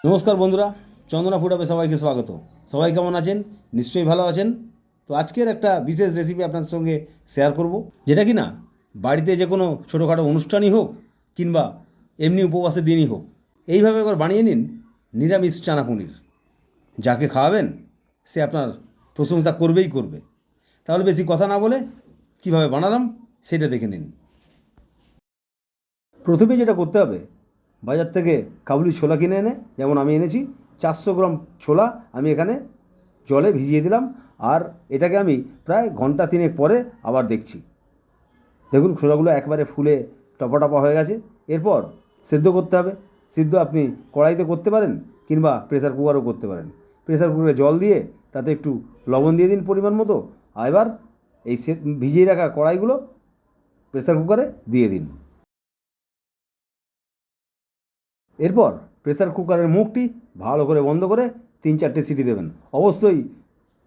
নমস্কার বন্ধুরা, চন্দনা ফুড আপে সবাইকে স্বাগত। সবাই কেমন আছেন? নিশ্চয়ই ভালো আছেন। তো আজকের একটা বিশেষ রেসিপি আপনাদের সঙ্গে শেয়ার করব, যেটা কি না বাড়িতে যে কোনো ছোটোখাটো অনুষ্ঠানই হোক কিংবা এমনি উপবাসের দিনই হোক, এইভাবে একবার বানিয়ে নিন নিরামিষ চানা পনির। যাকে খাওয়াবেন সে আপনার প্রশংসা করবেই করবে। তাহলে বেশি কথা না বলে কিভাবে বানালাম সেটা দেখে নিন। প্রথমে যেটা করতে হবে, বাজার থেকে কাবুলি ছোলা কিনে এনে, যেমন আমি এনেছি 400 গ্রাম ছোলা, আমি এখানে জলে ভিজিয়ে দিলাম। আর এটাকে আমি প্রায় ঘন্টা তিনেক পরে আবার দেখছি। দেখুন ছোলাগুলো একবারে ফুলে টপা টপা হয়ে গেছে। এরপর সেদ্ধ করতে হবে। সিদ্ধ আপনি কড়াইতে করতে পারেন কিংবা প্রেসার কুকারও করতে পারেন। প্রেসার কুকারে জল দিয়ে তাতে একটু লবণ দিয়ে দিন পরিমাণ মতো। আর এবার এই ভিজিয়ে রাখা কড়াইগুলো প্রেসার কুকারে দিয়ে দিন। এরপর প্রেসার কুকারের মুখটি ভালো করে বন্ধ করে 3-4টে সিটি দেবেন। অবশ্যই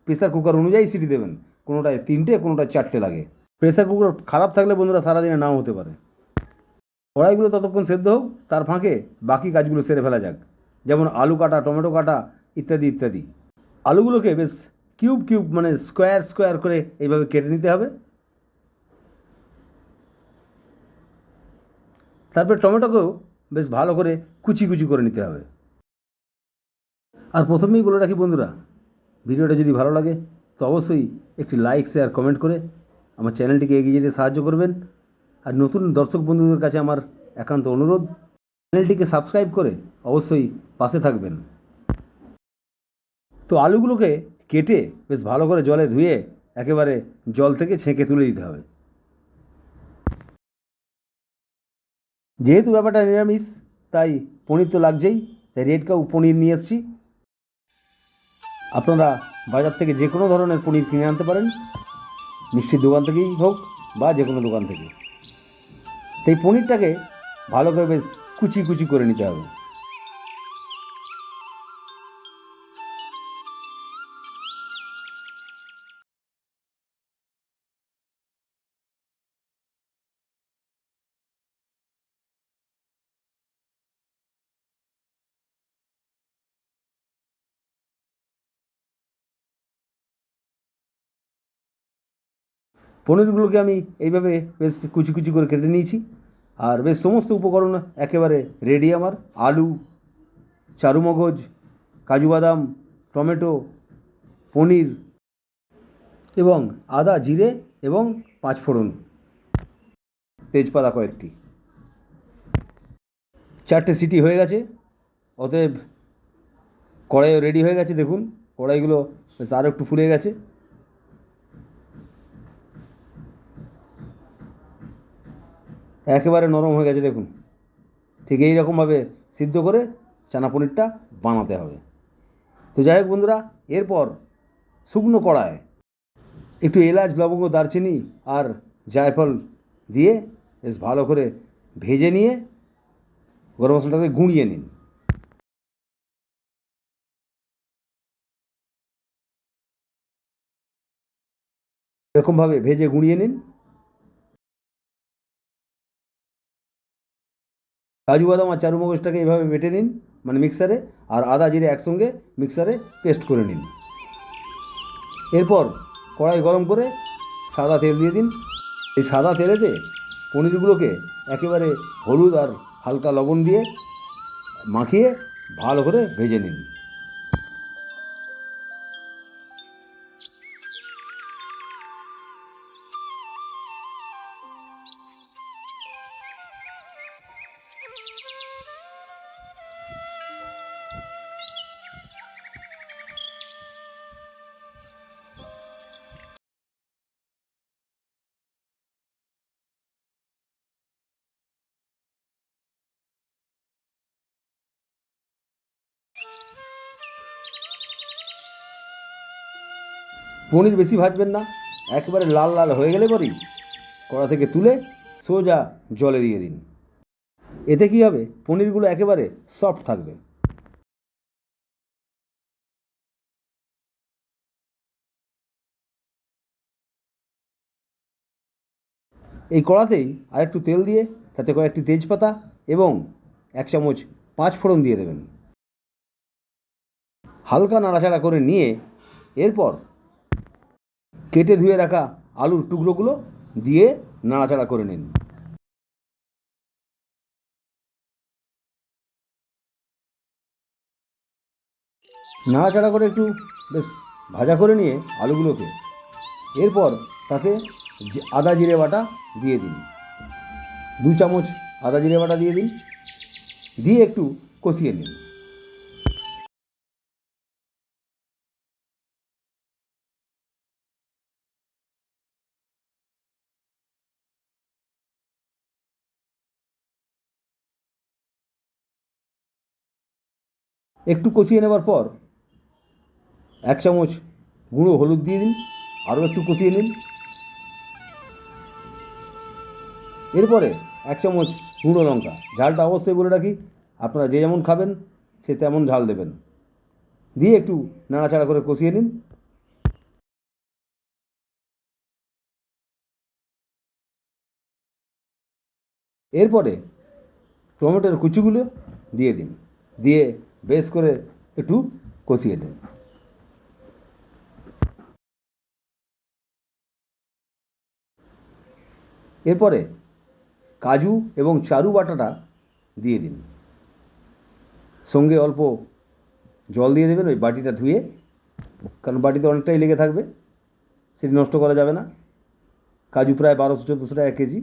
প্রেসার কুকার অনুযায়ী সিটি দেবেন, কোনোটায় 3টে কোনোটায় 4টে লাগে। প্রেসার কুকার খারাপ থাকলে বন্ধুরা সারাদিনে নাও হতে পারে। কড়াইগুলো ততক্ষণ সেদ্ধ হোক, তার ফাঁকে বাকি কাজগুলো সেরে ফেলা যাক, যেমন আলু কাটা, টমেটো কাটা ইত্যাদি ইত্যাদি। আলুগুলোকে বেশ কিউব কিউব মানে স্কোয়ার স্কোয়ার করে এইভাবে কেটে নিতে হবে। তারপর টমেটোকেও বেশ ভালো করে কুচি কুচি করে নিতে হবে। আর প্রথমেই বলে রাখি বন্ধুরা, ভিডিওটা যদি ভালো লাগে তো অবশ্যই একটি লাইক, শেয়ার, কমেন্ট করে আমার চ্যানেলটিকে এগিয়ে যেতে সাহায্য করবেন। আর নতুন দর্শক বন্ধুদের কাছে আমার একান্ত অনুরোধ, চ্যানেলটিকে সাবস্ক্রাইব করে অবশ্যই পাশে থাকবেন। তো আলুগুলোকে কেটে বেশ ভালো করে জলে ধুয়ে একেবারে জল থেকে ছেঁকে তুলে দিতে হবে। যেহেতু ব্যাপারটা নিরামিষ, তাই পনির তো লাগছেই, তাই রেড কাউ পনির নিয়ে এসেছি। আপনারা বাজার থেকে যে কোনো ধরনের পনির কিনে আনতে পারেন, মিষ্টির দোকান থেকেই হোক বা যে কোনো দোকান থেকে। তো এই পনিরটাকে ভালো করে বেশ কুচি কুচি করে নিতে হবে। পনিরগুলোকে আমি এইভাবে বেশ কুচি কুচি করে কেটে নিয়েছি। আর বেশ সমস্ত উপকরণ একেবারে রেডি আমার। আলু, চারুমগজ, কাজু বাদাম, টমেটো, পনির এবং আদা, জিরে এবং 5 ফোড়ন, তেজপাতা কয়েকটি। 4টে সিটি হয়ে গেছে, অতএব কড়াইও রেডি হয়ে গেছে। দেখুন কড়াইগুলো বেশ আরও একটু ফুলে গেছে। একেবারে নরম হয়ে গেছে দেখুন। ঠিক এই রকমভাবে সিদ্ধ করে চানা পনিরটা বানাতে হবে। তো যাই হোক বন্ধুরা, এরপর শুকনো কড়ায় একটু এলাচ, লবঙ্গ, দারচিনি আর জায়ফল দিয়ে বেশ ভালো করে ভেজে নিয়ে গরম মশলাটাকে গুঁড়িয়ে নিন। এরকমভাবে ভেজে গুঁড়িয়ে নিন। কাজু বাদাম আর চারুমগজটাকে এইভাবে বেটে নিন, মানে মিক্সারে, আর আদা জিরে একসঙ্গে মিক্সারে পেস্ট করে নিন। এরপর কড়াই গরম করে সাদা তেল দিয়ে দিন। এই সাদা তেলেতে পনিরগুলোকে একেবারে হলুদ আর হালকা লবণ দিয়ে মাখিয়ে ভালো করে ভেজে নিন। পনির বেশি ভাজবেন না, একেবারে লাল লাল হয়ে গেলে পরেই কড়া থেকে তুলে সোজা জলে দিয়ে দিন। এতে কী হবে, পনিরগুলো একেবারে সফট থাকবে। এই কড়াতেই আরেকটু তেল দিয়ে তাতে কয়েকটি তেজপাতা এবং 1 চামচ 5 ফোড়ন দিয়ে দেবেন। হালকা নাড়াচাড়া করে নিয়ে এরপর কেটে ধুয়ে রাখা আলুর টুকরোগুলো দিয়ে নাড়াচাড়া করে নিন। নাড়াচাড়া করে একটু বেশ ভাজা করে নিয়ে আলুগুলোকে এরপর তাতে আদা জিরে বাটা দিয়ে দিন। 2 চামচ আদা জিরে বাটা দিয়ে দিন, দিয়ে একটু কষিয়ে নিন। একটু কষিয়ে নেবার পর 1 চামচ গুঁড়ো হলুদ দিয়ে দিন, আরও একটু কষিয়ে নিন। এরপরে 1 চামচ গুঁড়ো লঙ্কা, ঝালটা অবশ্যই বলে রাখি আপনারা যে যেমন খাবেন সে তেমন ঝাল দেবেন, দিয়ে একটু নাড়াচাড়া করে কষিয়ে নিন। এরপরে টমেটোর কুচিগুলো দিয়ে দিন, দিয়ে বেশ করে একটু কষিয়ে নিন। এরপরে কাজু এবং চারু বাটাটা দিয়ে দিন, সঙ্গে অল্প জল দিয়ে দেবেন ওই বাটিটা ধুয়ে, কারণ বাটিতে অনেকটাই লেগে থাকবে, সেটি নষ্ট করা যাবে না। কাজু প্রায় 1200-1400 টাকা কেজি।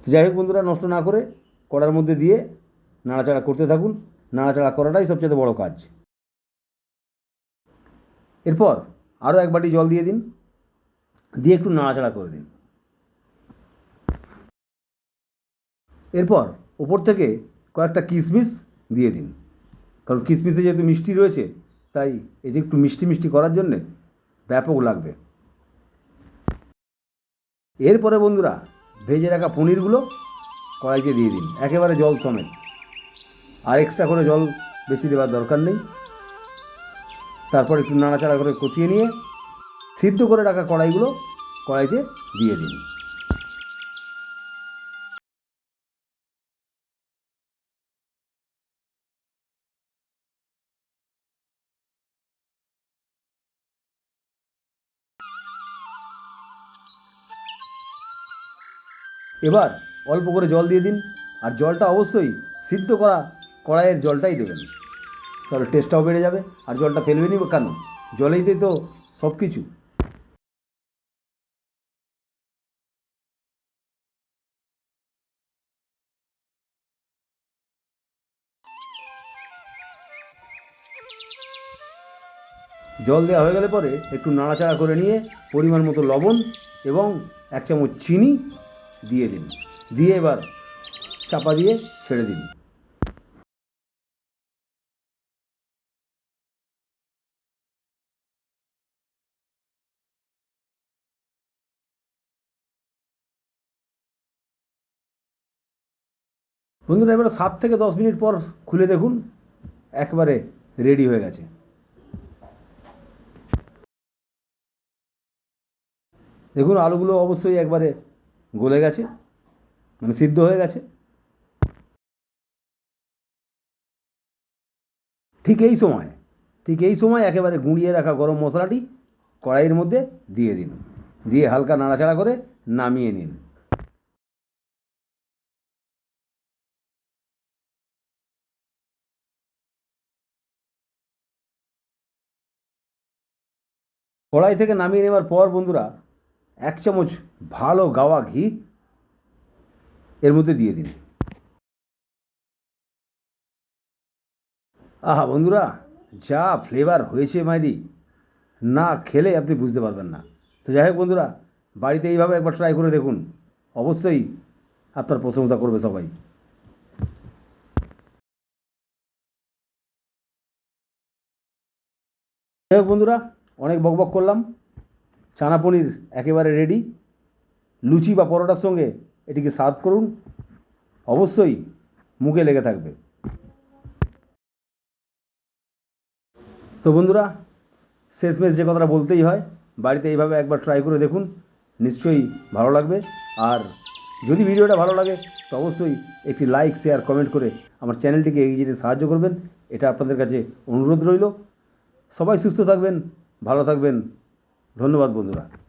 তো যাই হোক বন্ধুরা, নষ্ট না করে কড়ার মধ্যে দিয়ে নাড়াচাড়া করতে থাকুন। নাড়াচাড়া করাটাই সবচেয়ে বড় কাজ। এরপর আরও 1 বাটি জল দিয়ে দিন, দিয়ে একটু নাড়াচাড়া করে দিন। এরপর ওপর থেকে কয়েকটা কিশমিশ দিয়ে দিন, কারণ কিশমিশে যেহেতু মিষ্টি রয়েছে তাই এই যে একটু মিষ্টি মিষ্টি করার জন্যে ব্যাপক লাগবে। এরপরে বন্ধুরা ভেজে রাখা পনিরগুলো কড়াইতে দিয়ে দিন, একেবারে জল সমেত, আর এক্সট্রা করে জল বেশি দেওয়ার দরকার নেই। তারপর একটু নাড়াচাড়া করে কষিয়ে নিয়ে সিদ্ধ করে রাখা কড়াইগুলো কড়াইতে দিয়ে দিন। এবার অল্প করে জল দিয়ে দিন, আর জলটা অবশ্যই সিদ্ধ করা কড়াইয়ের জলটাই দেবেন, তাহলে টেস্টটাও বেড়ে যাবে। আর জলটা ফেলবেনই কেন, জলেইতে তো সব কিছু। জল দেওয়া হয়ে গেলে পরে একটু নাড়াচাড়া করে নিয়ে পরিমাণ মতো লবণ এবং 1 চামচ চিনি দিয়ে দিন, দিয়ে এবার চাপা দিয়ে ছেড়ে দিন। বন্ধুরা এবার 7 থেকে 10 মিনিট পর খুলে দেখুন, একবারে রেডি হয়ে গেছে। দেখুন আলুগুলো অবশ্যই একবারে গলে গেছে, মানে সিদ্ধ হয়ে গেছে। ঠিক এই সময় একেবারে গুঁড়িয়ে রাখা গরম মশলাটি কড়াইয়ের মধ্যে দিয়ে দিন, দিয়ে হালকা নাড়াচাড়া করে নামিয়ে নিন। কড়াই থেকে নামিয়ে নেওয়ার পর বন্ধুরা 1 চামচ ভালো গাওয়া ঘি এর মধ্যে দিয়ে দিন। আহা বন্ধুরা, যা ফ্লেভার হয়েছে মাইরি, না খেলে আপনি বুঝতে পারবেন না। তো যাই হোক বন্ধুরা, বাড়িতে এইভাবে একবার ট্রাই করে দেখুন, অবশ্যই আপনার প্রশংসা করবে সবাই। যাই হোক বন্ধুরা, অনেক বকবক করলাম। চানা পনির একেবারে রেডি। লুচি বা পরোটার সঙ্গে এটিকে সার্ভ করুন, অবশ্যই মুখে লেগে থাকবে। তো বন্ধুরা, শেষমেশ যে কথাটা বলতেই হয়, বাড়িতে এইভাবে একবার ট্রাই করে দেখুন, নিশ্চয়ই ভালো লাগবে। আর যদি ভিডিওটা ভালো লাগে তো অবশ্যই একটি লাইক, শেয়ার, কমেন্ট করে আমার চ্যানেলটিকে এগিয়ে যেতে সাহায্য করবেন এটা আপনাদের কাছে অনুরোধ রইল। সবাই সুস্থ থাকবেন, ভালো থাকবেন। ধন্যবাদ বন্ধুরা।